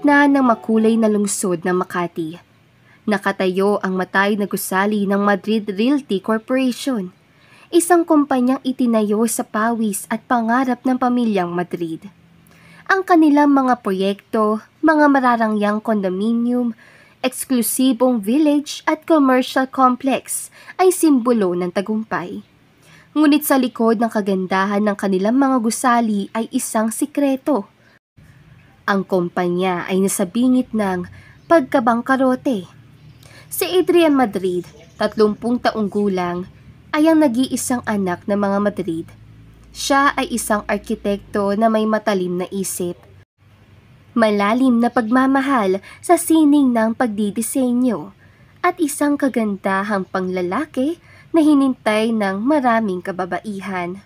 gitna ng makulay na lungsod ng Makati, nakatayo ang matay na gusali ng Madrid Realty Corporation, isang kumpanyang itinayo sa pawis at pangarap ng pamilyang Madrid. Ang kanilang mga proyekto, mga mararangyang kondominium, eksklusibong village at commercial complex ay simbolo ng tagumpay. Ngunit sa likod ng kagandahan ng kanilang mga gusali ay isang sikreto. Ang kumpanya ay nasa bingit ng pagkabangkarote. Si Adrian Madrid, 30 taong gulang, ay ang nag-iisang anak ng mga Madrid. Siya ay isang arkitekto na may matalim na isip, malalim na pagmamahal sa sining ng pagdidisenyo, at isang kagandahang panglalaki na hinintay ng maraming kababaihan.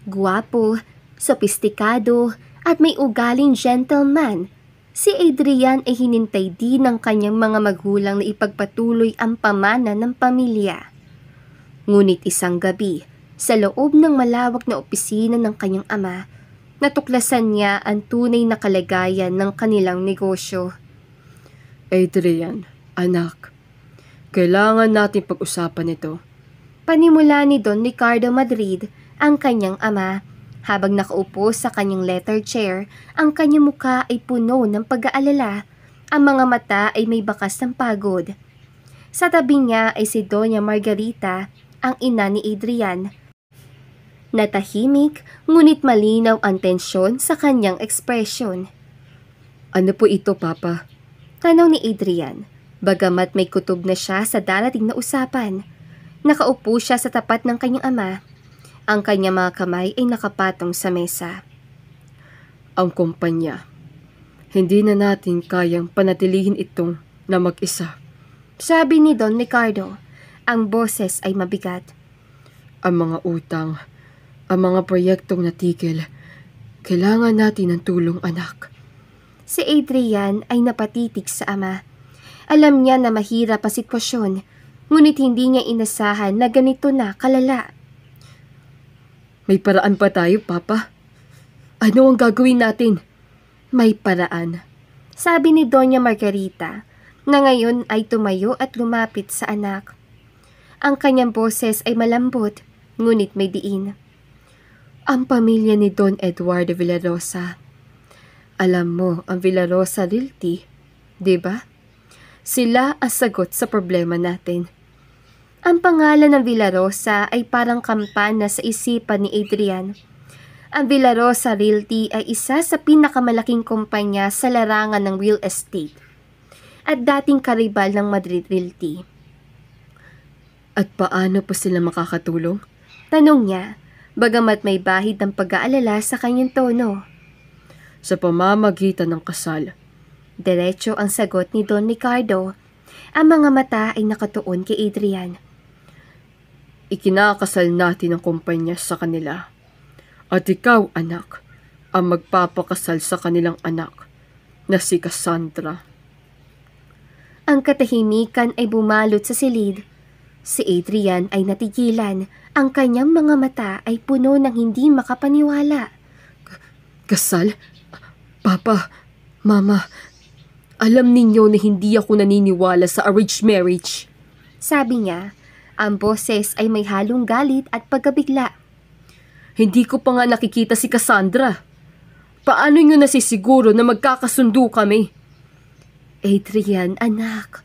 Guwapo, sopistikado, at may ugaling gentleman, si Adrian ay hinintay din ng kanyang mga magulang na ipagpatuloy ang pamana ng pamilya. Ngunit isang gabi, sa loob ng malawak na opisina ng kanyang ama, natuklasan niya ang tunay na kalagayan ng kanilang negosyo. Adrian, anak, kailangan natin pag-usapan ito. Panimula ni Don Ricardo Madrid, ang kanyang ama. Habang nakaupo sa kanyang letter chair, ang kanyang muka ay puno ng pag-aalala. Ang mga mata ay may bakas ng pagod. Sa tabi niya ay si Doña Margarita, ang ina ni Adrian. Natahimik, ngunit malinaw ang tensyon sa kanyang ekspresyon. Ano po ito, Papa? Tanong ni Adrian, bagamat may kutob na siya sa darating na usapan. Nakaupo siya sa tapat ng kanyang ama. Ang kanyang mga kamay ay nakapatong sa mesa. Ang kumpanya. Hindi na natin kayang panatilihin itong na mag-isa. Sabi ni Don Ricardo. Ang boses ay mabigat. Ang mga utang, ang mga proyektong natigil, kailangan natin ng tulong, anak. Si Adrian ay napatitig sa ama. Alam niya na mahirap ang sitwasyon, ngunit hindi niya inasahan na ganito na kalala. May paraan pa tayo, Papa? Ano ang gagawin natin? May paraan, sabi ni Doña Margarita, na ngayon ay tumayo at lumapit sa anak. Ang kanyang boses ay malambot, ngunit may diin. Ang pamilya ni Don Eduardo Villarosa. Alam mo ang Villarosa Realty, di ba? Sila ang sagot sa problema natin. Ang pangalan ng Villarosa ay parang kampana sa isipan ni Adrian. Ang Villarosa Realty ay isa sa pinakamalaking kumpanya sa larangan ng real estate at dating karibal ng Madrid Realty. At paano po sila makakatulong? Tanong niya, bagamat may bahid ng pag-aalala sa kanyang tono. Sa pamamagitan ng kasal. Diretso ang sagot ni Don Ricardo. Ang mga mata ay nakatuon kay Adrian. Ikinakasal natin ang kumpanya sa kanila. At ikaw, anak, ang magpapakasal sa kanilang anak na si Cassandra. Ang katahimikan ay bumalot sa silid. Si Adrian ay natigilan. Ang kanyang mga mata ay puno ng hindi makapaniwala. Kasal? Papa, Mama, alam ninyo na hindi ako naniniwala sa arranged marriage. Sabi niya. Ang boses ay may halong galit at pagkabigla. Hindi ko pa nga nakikita si Cassandra. Paano nyo nasisiguro na magkakasundo kami? Adrian, anak,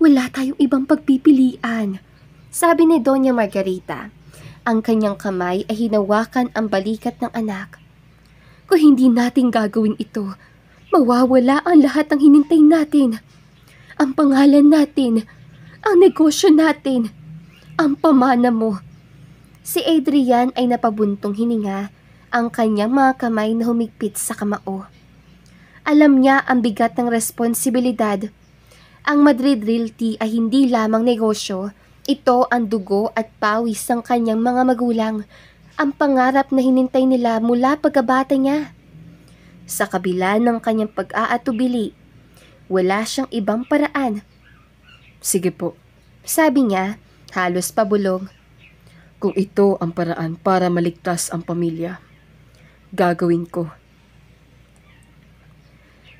wala tayong ibang pagpipilian. Sabi ni Doña Margarita. Ang kanyang kamay ay hinawakan ang balikat ng anak. Kung hindi natin gagawin ito, mawawala ang lahat ng hinintay natin. Ang pangalan natin, ang negosyo natin, ang pamana mo. Si Adrian ay napabuntong hininga, ang kanyang mga kamay na humigpit sa kamao. Alam niya ang bigat ng responsibilidad. Ang Madrid Realty ay hindi lamang negosyo, ito ang dugo at pawis ng kanyang mga magulang, ang pangarap na hinintay nila mula pagkabata niya. Sa kabila ng kanyang pag-aatubili, wala siyang ibang paraan. Sige po, sabi niya, halos pabulong. Kung ito ang paraan para maligtas ang pamilya, gagawin ko.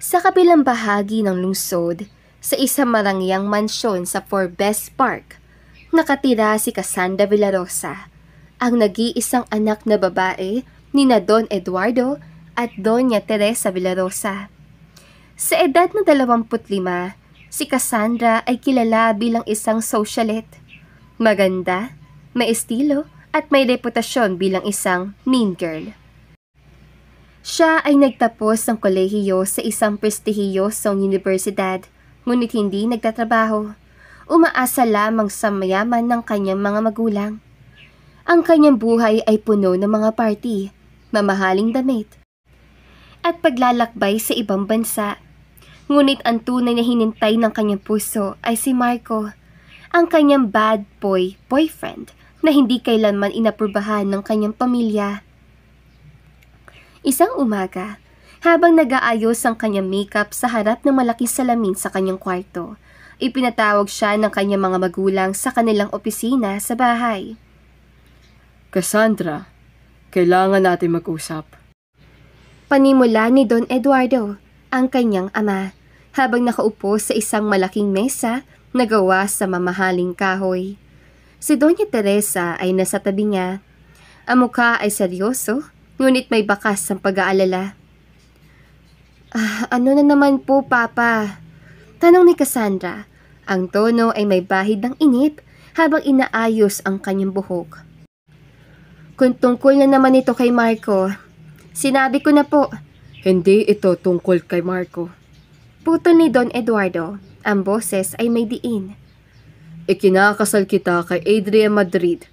Sa kabilang bahagi ng lungsod, sa isang marangyang mansyon sa Forbes Park, nakatira si Cassandra Villarosa, ang nag-iisang anak na babae ni na Don Eduardo at Doña Teresa Villarosa. Sa edad na 25, si Cassandra ay kilala bilang isang socialite. Maganda, may estilo at may reputasyon bilang isang mean girl. Siya ay nagtapos ng kolehiyo sa isang prestihiyosong universidad, ngunit hindi nagtatrabaho. Umaasa lamang sa mayaman ng kanyang mga magulang. Ang kanyang buhay ay puno ng mga party, mamahaling damit, at paglalakbay sa ibang bansa. Ngunit ang tunay na hinintay ng kanyang puso ay si Marco, ang kanyang bad boy boyfriend na hindi kailanman inaprubahan ng kanyang pamilya. Isang umaga, habang nag-aayos ang kanyang makeup sa harap ng malaking salamin sa kanyang kwarto, ipinatawag siya ng kanyang mga magulang sa kanilang opisina sa bahay. Cassandra, kailangan natin mag-usap. Panimula ni Don Eduardo, ang kanyang ama, habang nakaupo sa isang malaking mesa na gawa sa mamahaling kahoy. Si Doña Teresa ay nasa tabi niya. Ang mukha ay seryoso, ngunit may bakas ng pag-aalala. Ano na naman po, Papa? Tanong ni Cassandra. Ang tono ay may bahid ng inip habang inaayos ang kanyang buhok. Kung tungkol na naman ito kay Marco, sinabi ko na po. Hindi ito tungkol kay Marco. Putol ni Don Eduardo. Ang boses ay may diin. Ikinakasal kita kay Adrian Madrid,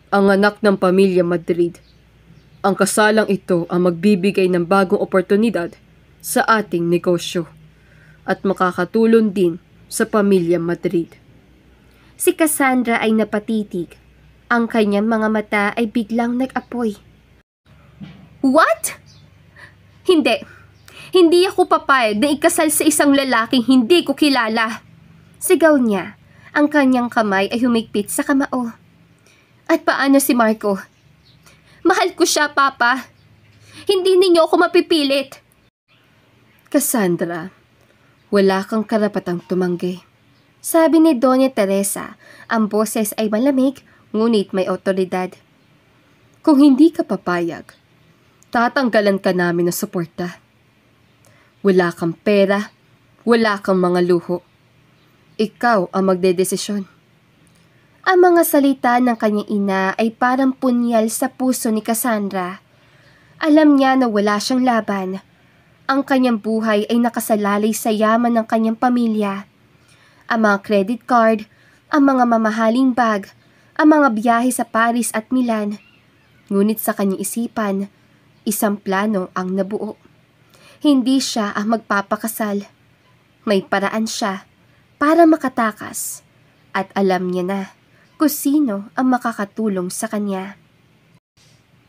ang anak ng pamilya Madrid. Ang kasalang ito ang magbibigay ng bagong oportunidad sa ating negosyo at makakatulong din sa pamilya Madrid. Si Cassandra ay napatitig. Ang kanyang mga mata ay biglang nag-apoy. What? Hindi. Hindi ako papayag na ikasal sa isang lalaking hindi ko kilala. Sigaw niya. Ang kanyang kamay ay humigpit sa kamao. At paano si Marco? Mahal ko siya, Papa. Hindi ninyo ako mapipilit. Cassandra, wala kang karapatang tumanggi. Sabi ni Doña Teresa, ang boses ay malamig, ngunit may otoridad. Kung hindi ka papayag, tatanggalan ka namin ng suporta. Wala kang pera, wala kang mga luho. Ikaw ang magdedesisyon. Ang mga salita ng kanyang ina ay parang punyal sa puso ni Cassandra. Alam niya na wala siyang laban. Ang kanyang buhay ay nakasalalay sa yaman ng kanyang pamilya. Ang mga credit card, ang mga mamahaling bag, ang mga biyahe sa Paris at Milan. Ngunit sa kanyang isipan, isang plano ang nabuo. Hindi siya ang magpapakasal. May paraan siya para makatakas at alam niya na kung sino ang makakatulong sa kanya.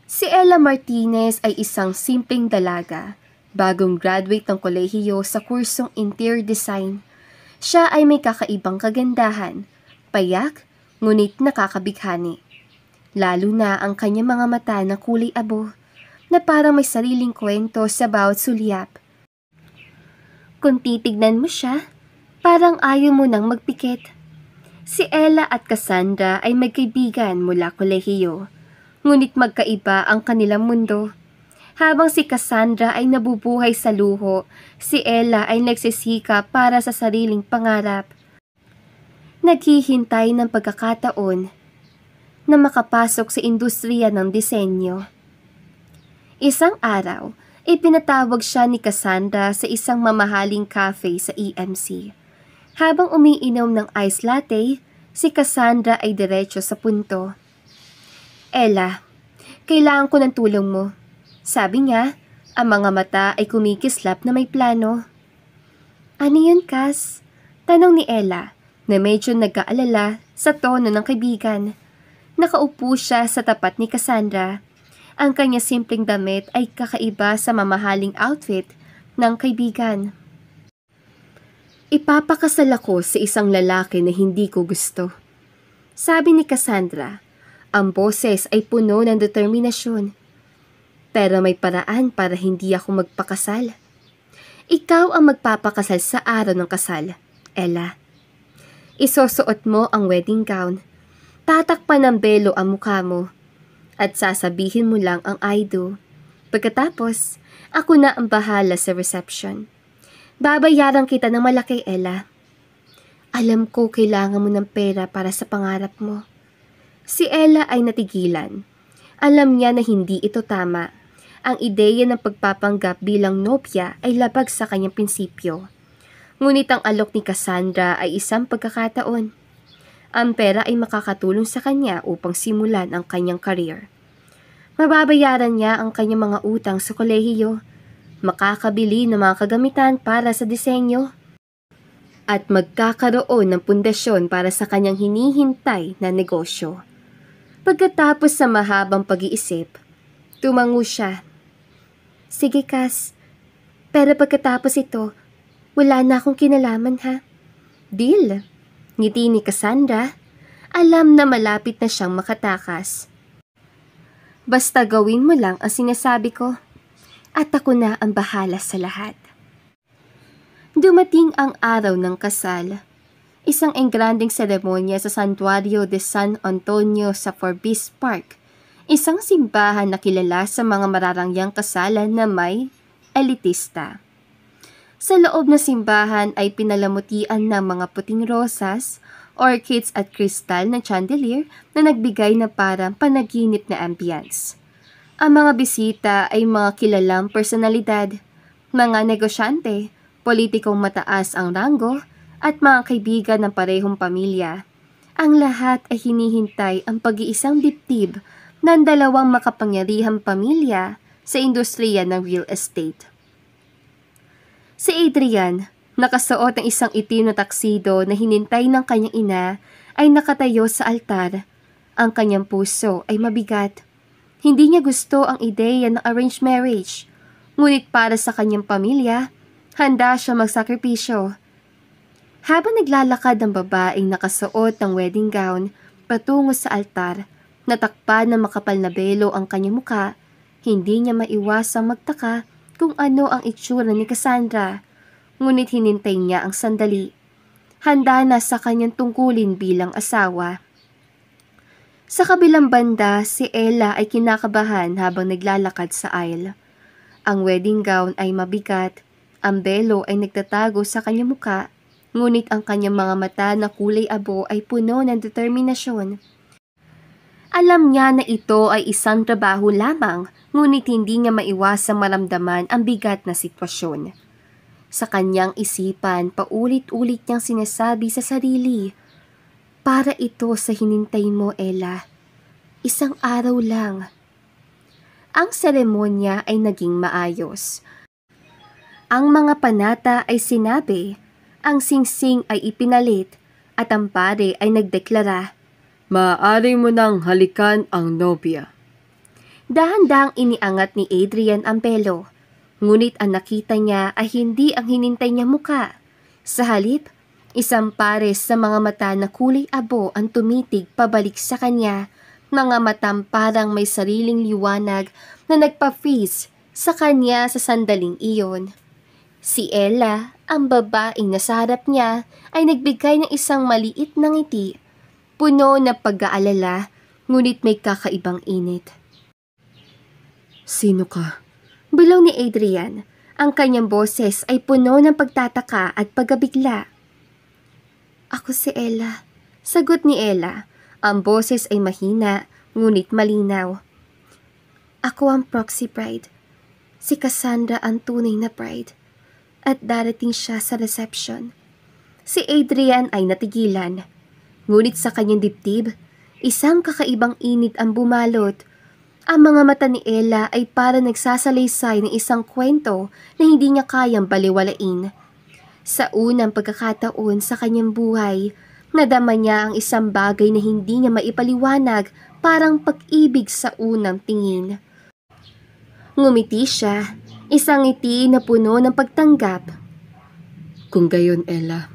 Si Ella Martinez ay isang simpleng dalaga, bagong graduate ng kolehiyo sa kursong interior design. Siya ay may kakaibang kagandahan, payak, ngunit nakakabighani. Lalo na ang kanyang mga mata na kulay abo, na parang may sariling kwento sa bawat sulyap. Kung titignan mo siya, parang ayaw mo nang magpikit. Si Ella at Cassandra ay magkaibigan mula kolehiyo, ngunit magkaiba ang kanilang mundo. Habang si Cassandra ay nabubuhay sa luho, si Ella ay nagsisika para sa sariling pangarap. Naghihintay ng pagkakataon na makapasok sa industriya ng disenyo. Isang araw, ipinatawag siya ni Cassandra sa isang mamahaling cafe sa EMC. Habang umiinom ng ice latte, si Cassandra ay diretso sa punto. Ella, kailangan ko ng tulong mo. Sabi niya, ang mga mata ay kumikislap na may plano. Ano yun, Cass? Tanong ni Ella, na medyo nag-aalala sa tono ng kaibigan. Nakaupo siya sa tapat ni Cassandra. Ang kanya simpleng damit ay kakaiba sa mamahaling outfit ng kaibigan. Ipapakasal ako sa isang lalaki na hindi ko gusto. Sabi ni Cassandra, ang boses ay puno ng determinasyon. Pero may paraan para hindi ako magpakasal. Ikaw ang magpapakasal sa araw ng kasal, Ella. Isusuot mo ang wedding gown, tatakpan ng belo ang mukha mo, at sasabihin mo lang ang I do. Pagkatapos, ako na ang bahala sa reception. Babayaran kita ng malaki, Ella. Alam ko kailangan mo ng pera para sa pangarap mo. Si Ella ay natigilan. Alam niya na hindi ito tama. Ang ideya ng pagpapanggap bilang nobya ay labag sa kanyang prinsipyo. Ngunit ang alok ni Cassandra ay isang pagkakataon. Ang pera ay makakatulong sa kanya upang simulan ang kanyang career. Mababayaran niya ang kanyang mga utang sa kolehiyo, makakabili ng mga kagamitan para sa disenyo, at magkakaroon ng pundasyon para sa kanyang hinihintay na negosyo. Pagkatapos sa mahabang pag-iisip, tumango siya. Sige, Cass. Pero pagkatapos ito, wala na akong kinalaman, ha? Deal. Ngiti ni Cassandra. Alam na malapit na siyang makatakas. Basta gawin mo lang ang sinasabi ko. At ako na ang bahala sa lahat. Dumating ang araw ng kasal. Isang engranding seremonya sa Santuario de San Antonio sa Forbes Park. Isang simbahan na kilala sa mga mararangyang kasalan na may elitista. Sa loob ng simbahan ay pinalamutian ng mga puting rosas, orchids at kristal na chandelier na nagbigay na parang panaginip na ambience. Ang mga bisita ay mga kilalang personalidad, mga negosyante, politikong mataas ang ranggo, at mga kaibigan ng parehong pamilya. Ang lahat ay hinihintay ang pag-iisang dibdib ng dalawang makapangyarihang pamilya sa industriya ng real estate. Si Adrian, nakasuot ng isang itim na taksido na hinintay ng kanyang ina, ay nakatayo sa altar. Ang kanyang puso ay mabigat. Hindi niya gusto ang ideya ng arranged marriage, ngunit para sa kanyang pamilya, handa siya magsakripisyo. Habang naglalakad ang babaeng nakasuot ng wedding gown patungo sa altar, natakpan ng makapal na belo ang kanyang muka, hindi niya maiwasang magtaka kung ano ang itsura ni Cassandra, ngunit hinintay niya ang sandali. Handa na sa kanyang tungkulin bilang asawa. Sa kabilang banda, si Ella ay kinakabahan habang naglalakad sa aisle. Ang wedding gown ay mabigat, ang belo ay nagtatago sa kanyang muka, ngunit ang kanyang mga mata na kulay abo ay puno ng determinasyon. Alam niya na ito ay isang trabaho lamang, ngunit hindi niya maiwasang maramdaman ang bigat na sitwasyon. Sa kanyang isipan, paulit-ulit niyang sinasabi sa sarili, para ito sa hinintay mo, Ella. Isang araw lang. Ang seremonya ay naging maayos. Ang mga panata ay sinabi, ang singsing ay ipinalit, at ang pare ay nagdeklara, Maaari mo nang halikan ang nobya. dahan-dahang iniangat ni Adrian ang belo, ngunit ang nakita niya ay hindi ang hinintay niya muka. Sa halip, isang pares sa mga mata na kulay abo ang tumitig pabalik sa kanya, mga matang parang may sariling liwanag na nagpa-freeze sa kanya sa sandaling iyon. Si Ella, ang babaeng nasa harap niya, ay nagbigay ng isang maliit na ngiti, puno na pag-aalala, ngunit may kakaibang init. Sino ka? Bulong ni Adrian. Ang kanyang boses ay puno ng pagtataka at pagkabigla. Ako si Ella. Sagot ni Ella. Ang boses ay mahina, ngunit malinaw. Ako ang proxy bride. Si Cassandra ang tunay na bride. At darating siya sa reception. Si Adrian ay natigilan. Ngunit sa kanyang dibdib, isang kakaibang init ang bumalot. Ang mga mata ni Ella ay para nagsasalaysay ng isang kwento na hindi niya kayang baliwalain. Sa unang pagkakataon sa kanyang buhay, nadama niya ang isang bagay na hindi niya maipaliwanag, parang pag-ibig sa unang tingin. Ngumiti siya, isang ngiti na puno ng pagtanggap. Kung gayon, Ella,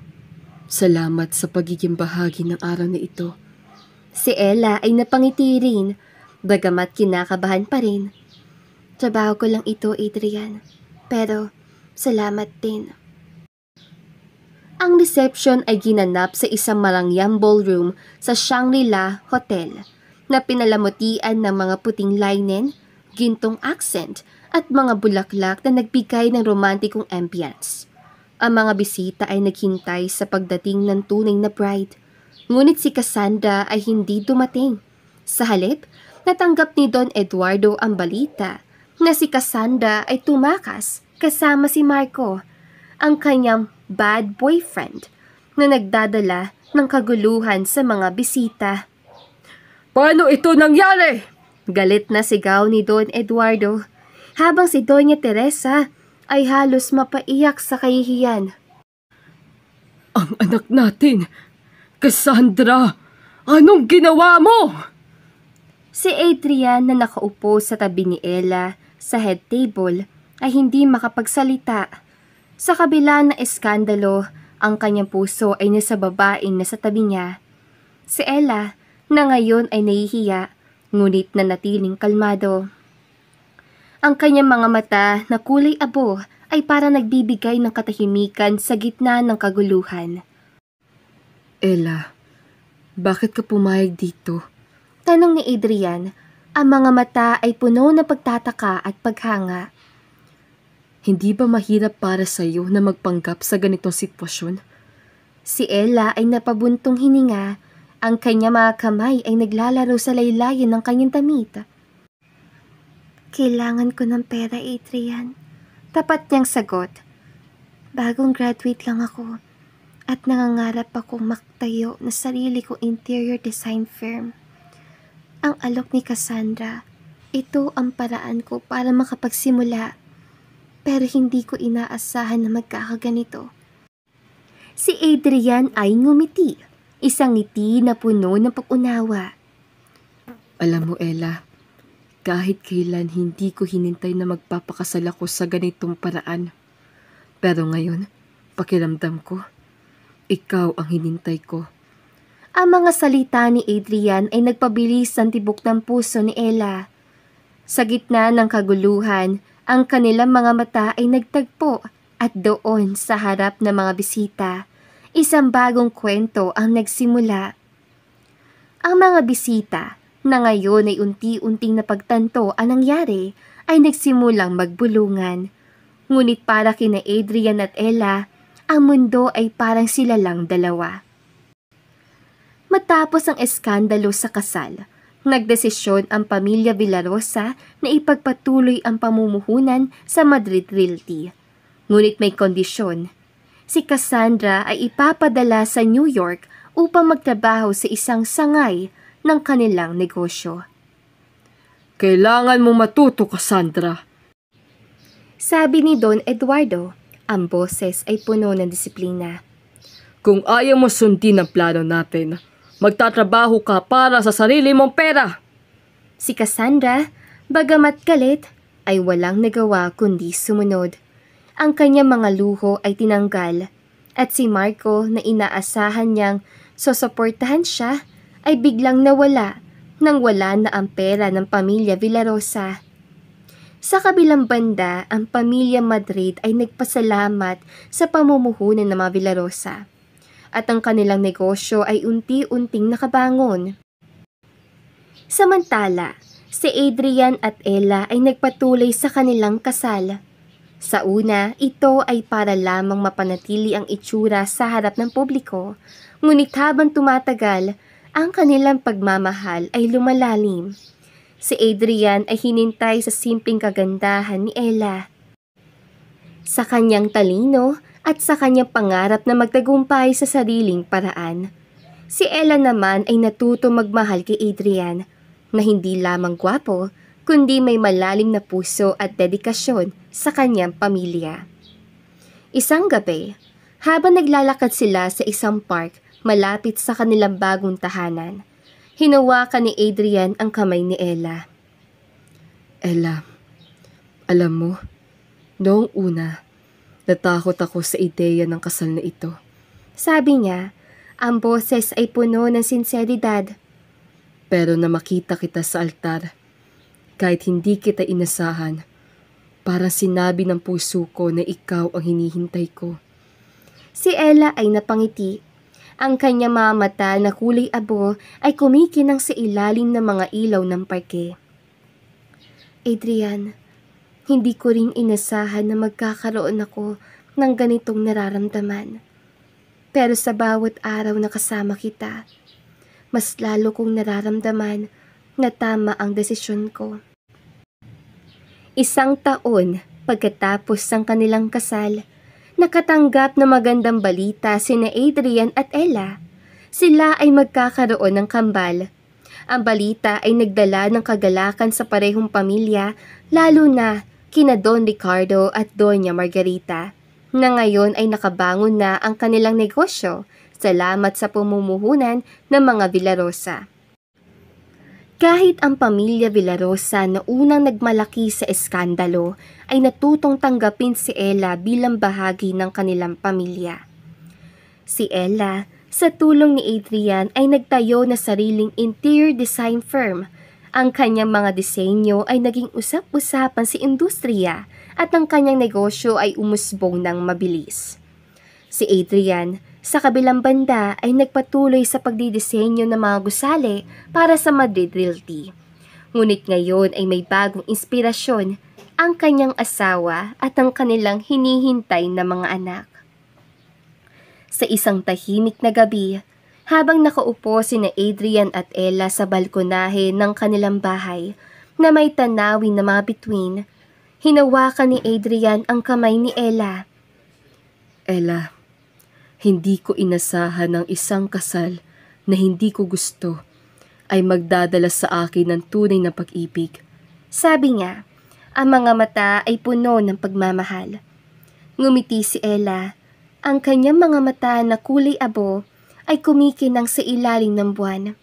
salamat sa pagiging bahagi ng araw na ito. Si Ella ay napangiti rin, bagamat kinakabahan pa rin. Trabaho ko lang ito, Adrian. Pero Salamat din. Ang reception ay ginanap sa isang marangyang ballroom sa Shangri-La Hotel na pinalamutian ng mga puting linen, gintong accent at mga bulaklak na nagbigay ng romantikong ambience. Ang mga bisita ay naghintay sa pagdating ng tunay na bride, ngunit si Cassandra ay hindi dumating. Sa halip, natanggap ni Don Eduardo ang balita na si Cassandra ay tumakas kasama si Marco, ang kanyang bad boyfriend, na nagdadala ng kaguluhan sa mga bisita. Paano ito nangyari? Galit na sigaw ni Don Eduardo, habang si Doña Teresa ay halos mapaiyak sa kahihiyan. Ang anak natin! Cassandra! Anong ginawa mo? Si Adrian na nakaupo sa tabi ni Ella sa head table ay hindi makapagsalita. Sa kabila ng eskandalo, ang kanyang puso ay nasa babaeng nasa tabi niya. Si Ella na ngayon ay nahihiya, ngunit nanatiling kalmado. Ang kanyang mga mata na kulay abo ay para nagbibigay ng katahimikan sa gitna ng kaguluhan. Ella, bakit ka pumayag dito? Tanong ni Adrian, ang mga mata ay puno ng pagtataka at paghanga. Hindi ba mahirap para sa iyo na magpanggap sa ganitong sitwasyon? Si Ella ay napabuntong hininga, ang kanya mga kamay ay naglalaro sa laylayan ng kanyang damit. Kailangan ko ng pera, Adrian. Tapat niyang sagot. Bagong graduate lang ako at nangangarap akong maktayo na sarili kong interior design firm. Ang alok ni Cassandra, ito ang paraan ko para makapagsimula. Pero hindi ko inaasahan na magkakaganito. Si Adrian ay ngumiti, isang ngiti na puno ng pag-unawa. Alam mo, Ella, kahit kailan hindi ko hinintay na magpapakasal ako sa ganitong paraan. Pero ngayon, pakiramdam ko, ikaw ang hinintay ko. Ang mga salita ni Adrian ay nagpabilis ng tibok ng puso ni Ella. Sa gitna ng kaguluhan, ang kanilang mga mata ay nagtagpo at doon sa harap ng mga bisita, isang bagong kwento ang nagsimula. Ang mga bisita na ngayon ay unti-unting napagtanto ang nangyari ay nagsimulang magbulungan. Ngunit para kina Adrian at Ella, ang mundo ay parang sila lang dalawa. Matapos ang eskandalo sa kasal, nagdesisyon ang pamilya Villarosa na ipagpatuloy ang pamumuhunan sa Madrid Realty. Ngunit may kondisyon. Si Cassandra ay ipapadala sa New York upang magtrabaho sa isang sangay ng kanilang negosyo. Kailangan mo matuto, Cassandra. Sabi ni Don Eduardo, ang boses ay puno ng disiplina. Kung ayaw mo sundin ang plano natin, magtatrabaho ka para sa sarili mong pera. Si Cassandra, bagamat galit, ay walang nagawa kundi sumunod. Ang kanyang mga luho ay tinanggal at si Marco na inaasahan niyang susuportahan siya ay biglang nawala nang wala na ang pera ng pamilya Villarosa. Sa kabilang banda, ang pamilya Madrid ay nagpasalamat sa pamumuhunan ng mga Villarosa at ang kanilang negosyo ay unti-unting nakabangon. Samantala, si Adrian at Ella ay nagpatuloy sa kanilang kasal. Sa una, ito ay para lamang mapanatili ang itsura sa harap ng publiko, ngunit habang tumatagal, ang kanilang pagmamahal ay lumalalim. Si Adrian ay hinintay sa simpleng kagandahan ni Ella. Sa kanyang talino at sa kanyang pangarap na magtagumpay sa sariling paraan. Si Ella naman ay natuto magmahal kay Adrian na hindi lamang gwapo, kundi may malalim na puso at dedikasyon sa kanyang pamilya. Isang gabi, habang naglalakad sila sa isang park malapit sa kanilang bagong tahanan, hinawakan ni Adrian ang kamay ni Ella. Ella, alam mo, noong una, natakot ako sa ideya ng kasal na ito. Sabi niya, ang boses ay puno ng sinseridad. Pero na makita kita sa altar, kahit hindi kita inasahan, Parang sinabi ng puso ko na ikaw ang hinihintay ko. Si Ella ay napangiti. Ang kanyang mga mata na kulay abo ay kumikinang sa ilalim ng mga ilaw ng parke. Adrian, hindi ko rin inasahan na magkakaroon ako ng ganitong nararamdaman. Pero sa bawat araw na kasama kita, mas lalo kong nararamdaman na tama ang desisyon ko. 1 taon pagkatapos ng kanilang kasal, nakatanggap na magandang balita sina Adrian at Ella. Sila ay magkakaroon ng kambal. Ang balita ay nagdala ng kagalakan sa parehong pamilya, lalo na kina Don Ricardo at Doña Margarita, na ngayon ay nakabangon na ang kanilang negosyo salamat sa pamumuhunan ng mga Villarosa. Kahit ang pamilya Villarosa na unang nagmalaki sa eskandalo ay natutong tanggapin si Ella bilang bahagi ng kanilang pamilya. Si Ella, sa tulong ni Adrian, ay nagtayo na sariling interior design firm. Ang kanyang mga disenyo ay naging usap-usapan sa industriya at ang kanyang negosyo ay umusbong ng mabilis. Si Adrian, sa kabilang banda, ay nagpatuloy sa pagdidisenyo ng mga gusali para sa Madrid Realty. Ngunit ngayon ay may bagong inspirasyon, ang kanyang asawa at ang kanilang hinihintay na mga anak. Sa isang tahimik na gabi, habang nakaupo sina Adrian at Ella sa balkonahe ng kanilang bahay na may tanawin na mga bituin, hinawakan ni Adrian ang kamay ni Ella. Ella, hindi ko inasahan ng isang kasal na hindi ko gusto ay magdadala sa akin ng tunay na pag-ibig. Sabi niya, ang mga mata ay puno ng pagmamahal. Ngumiti si Ella. Ang kanyang mga mata na kulay abo ay kumikinang sa ilalim ng buwan.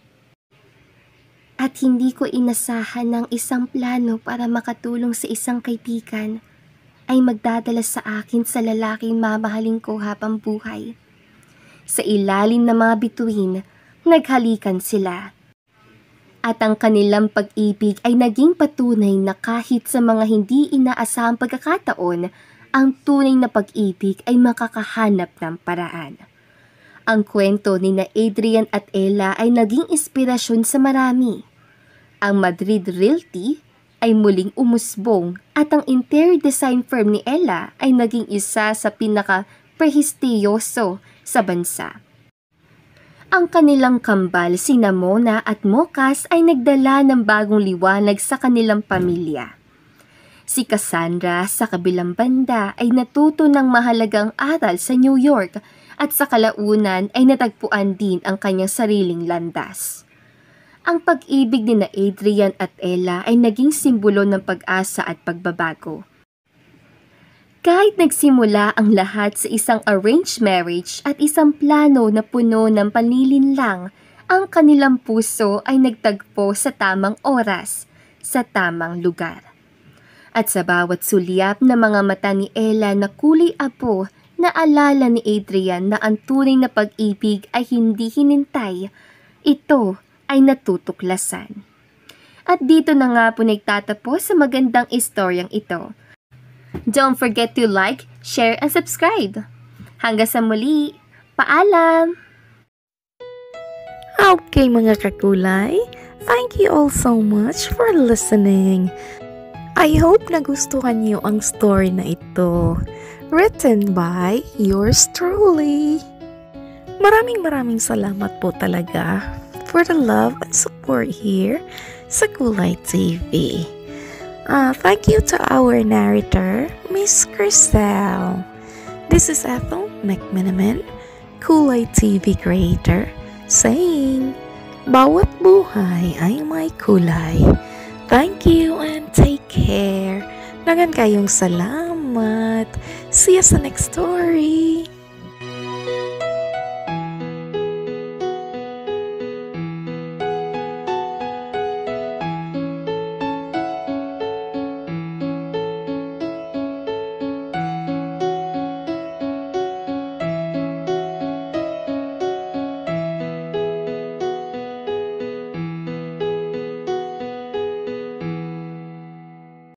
At hindi ko inasahan ng isang plano para makatulong sa isang kaibigan ay magdadala sa akin sa lalaking mamahalin ko habang buhay. Sa ilalim ng mga bituin, naghalikan sila. At ang kanilang pag-ibig ay naging patunay na kahit sa mga hindi inaasahang pagkakataon, ang tunay na pag-ibig ay makakahanap ng paraan. Ang kwento ni na Adrian at Ella ay naging inspirasyon sa marami. Ang Madrid Realty ay muling umusbong at ang interior design firm ni Ella ay naging isa sa pinaka-prestiyoso sa bansa. Ang kanilang kambal, sina Mona at Mocas, ay nagdala ng bagong liwanag sa kanilang pamilya. Si Cassandra sa kabilang banda ay natuto ng mahalagang aral sa New York at sa kalaunan ay natagpuan din ang kanyang sariling landas. Ang pag-ibig ni na Adrian at Ella ay naging simbolo ng pag-asa at pagbabago. Kahit nagsimula ang lahat sa isang arranged marriage at isang plano na puno ng panlilinlang, ang kanilang puso ay nagtagpo sa tamang oras, sa tamang lugar. At sa bawat sulyap ng mga mata ni Ella na kulay apo, naalala ni Adrian na ang tunay na pag-ibig ay hindi hinintay, ito ay natutuklasan. At dito na nga po nagtatapos sa magandang istoryang ito. Don't forget to like, share, and subscribe. Hanggang sa muli, paalam! Okay mga kakulay, thank you all so much for listening. I hope nagustuhan niyo ang story na ito. Written by yours truly. Maraming salamat po talaga for the love and support here sa Kulay TV. Thank you to our narrator, Miss Crystal. This is Ethel McMenamin, Kulay TV creator, saying, bawat buhay ay may kulay. Thank you and take care. Dagan kayong salamat. See you sa next story.